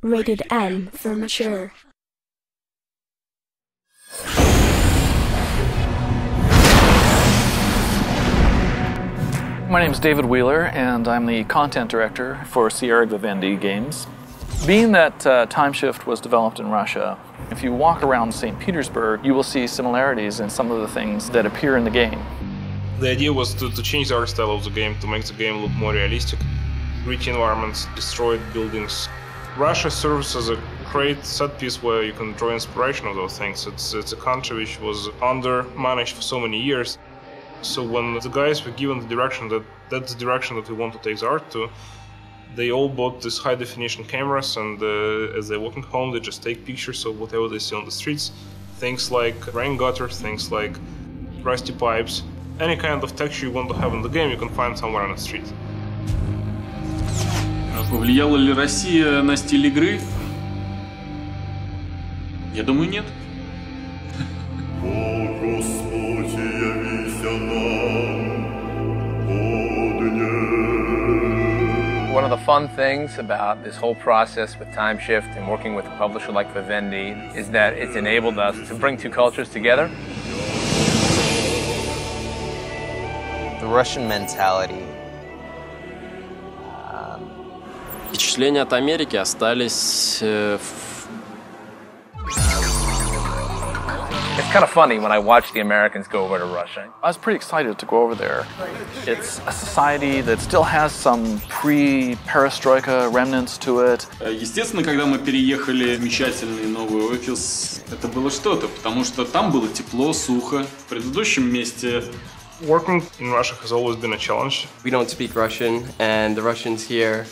Rated M for mature. My name is David Wheeler, and I'm the content director for Sierra Vivendi Games. Being that Timeshift was developed in Russia, if you walk around St. Petersburg, you will see similarities in some of the things that appear in the game. The idea was to change the art style of the game, to make the game look more realistic. Gritty environments, destroyed buildings. Russia serves as a great set piece where you can draw inspiration of those things. It's a country which was under-managed for so many years. So when the guys were given the direction that that's the direction that we want to take the art to, they all bought these high-definition cameras, and as they're walking home, they just take pictures of whatever they see on the streets. Things like rain gutter, things like rusty pipes. Any kind of texture you want to have in the game, you can find somewhere on the street. Повлияла ли Россия на стиль игры? Я думаю, нет. One of the fun things about this whole process with Timeshift and working with a publisher like Vivendi is that it's enabled us to bring two cultures together. The Russian mentality. Впечатления от Америки остались. It's kind of funny when I watch the Americans go over to Russia. I was pretty excited to go over there. It's a society that still has some pre-perestroika remnants to it. Естественно, когда мы переехали в замечательный новый офис, это было что-то, потому что там было тепло, сухо. В предыдущем месте. Working in Russia has always been a challenge. We don't speak Russian, and the Russians here,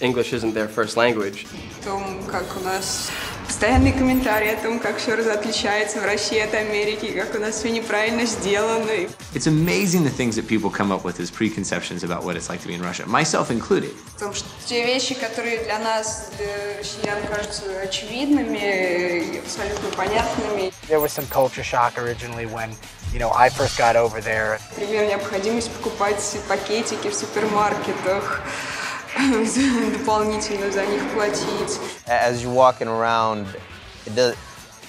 English isn't their first language. О том, как у нас постоянные комментарии о том, как все отличается в России от Америки, как у нас все неправильно сделано. It's amazing the things that people come up with as preconceptions about what it's like to be in Russia, myself included. В том, что те вещи, которые для нас, для россиян, кажутся очевидными, абсолютно понятными. There was some culture shock originally when, I first got over there. Например, необходимость покупать пакетики в супермаркетах. Дополнительно за них платить. As you're walking around,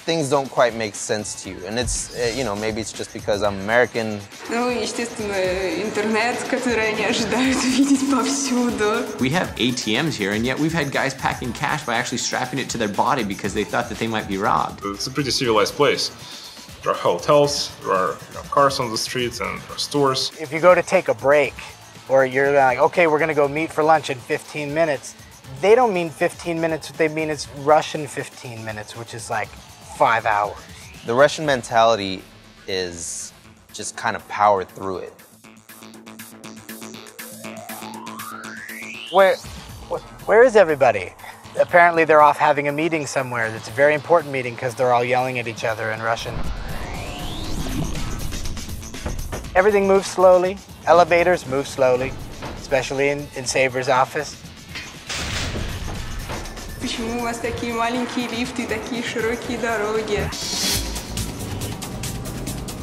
things don't quite make sense to you, and it's maybe it's just because I'm American. Ну, естественно, интернет, который они ожидают увидеть повсюду. We have ATMs here, and yet we've had guys packing cash by actually strapping it to their body because they thought that they might be robbed. It's a pretty civilized place. There are hotels, there are cars on the streets, and there are stores. If you go to take a break, or you're like, okay, we're gonna go meet for lunch in 15 minutes, they don't mean 15 minutes, what they mean is Russian 15 minutes, which is like 5 hours. The Russian mentality is just kind of power through it. Where is everybody? Apparently they're off having a meeting somewhere. It's a very important meeting because they're all yelling at each other in Russian. Everything moves slowly. Elevators move slowly, especially in Saber's office. Почему у вас такие маленькие лифты и такие широкие дороги?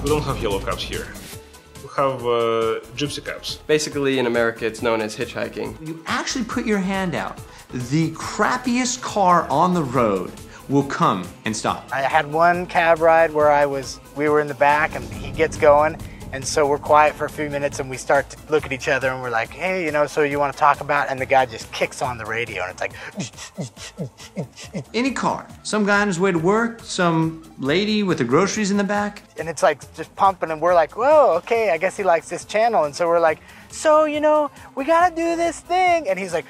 We don't have yellow cabs here. We have gypsy cabs. Basically, in America, it's known as hitchhiking. You actually put your hand out. The crappiest car on the road will come and stop. I had one cab ride where we were in the back and he gets going. And so we're quiet for a few minutes and we start to look at each other and we're like, hey, so you want to talk about? And the guy just kicks on the radio and it's like. Any car. Some guy on his way to work, some lady with the groceries in the back. And it's like just pumping and we're like, whoa, okay, I guess he likes this channel. And so we're like, so, we got to do this thing. And he's like,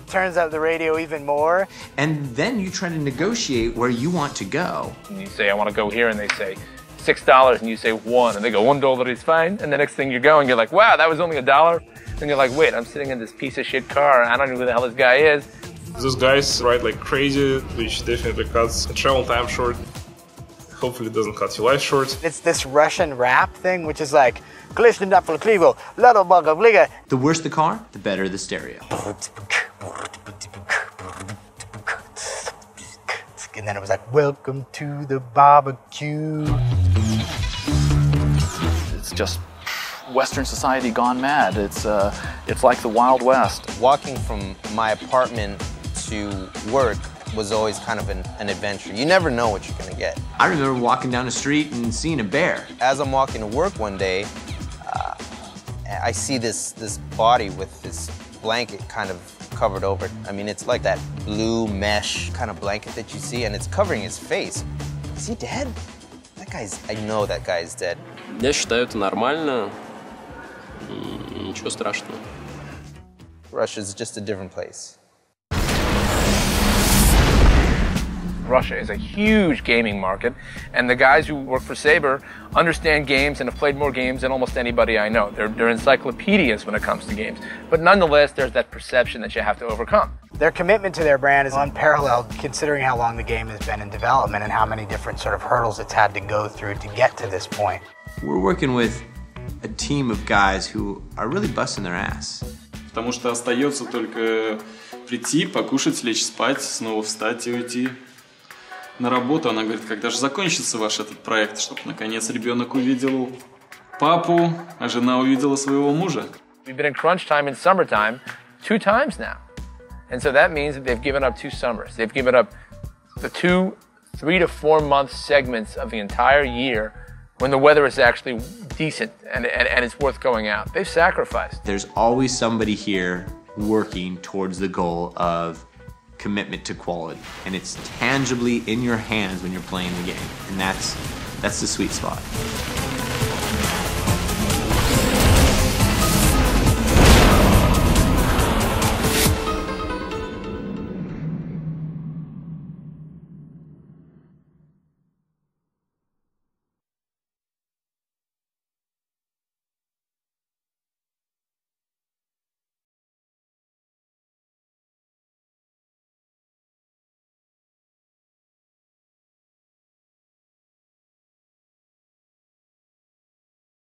turns up the radio even more. And then you try to negotiate where you want to go. And you say, I want to go here, and they say, $6, and you say $1, and they go $1 is fine, and the next thing you're going, you're like, wow, that was only $1, and you're like, wait, I'm sitting in this piece of shit car, I don't know who the hell this guy is. Those guys ride like crazy, which definitely cuts travel time short. Hopefully it doesn't cut your life short. It's this Russian rap thing, which is like, the worse the car, the better the stereo. And then it was like, welcome to the barbecue. It's just Western society gone mad. It's like the Wild West. Walking from my apartment to work was always kind of an adventure. You never know what you're gonna get. I remember walking down the street and seeing a bear. As I'm walking to work one day, I see this body with this blanket kind of covered over. I mean, it's like that blue mesh kind of blanket that you see, and it's covering his face. Is he dead? I know that guy is dead. Я считаю, это нормально. Ничего страшного. Russia is just a different place. Russia is a huge gaming market, and the guys who work for Saber understand games and have played more games than almost anybody I know. They're encyclopedias when it comes to games. But nonetheless, there's that perception that you have to overcome. Their commitment to their brand is unparalleled, considering how long the game has been in development and how many different sort of hurdles it's had to go through to get to this point. We're working with a team of guys who are really busting their ass. Потому что остается только прийти, покушать, лечь спать, снова встать и уйти на работу. Она говорит, когда же закончится ваш этот проект, чтобы наконец ребенок увидел папу, а жена увидела своего мужа. We've been in crunch time in summertime 2 times now. And so that means that they've given up 2 summers. They've given up the 3 to 4 month segments of the entire year when the weather is actually decent and it's worth going out. They've sacrificed. There's always somebody here working towards the goal of commitment to quality. And it's tangibly in your hands when you're playing the game. And that's the sweet spot.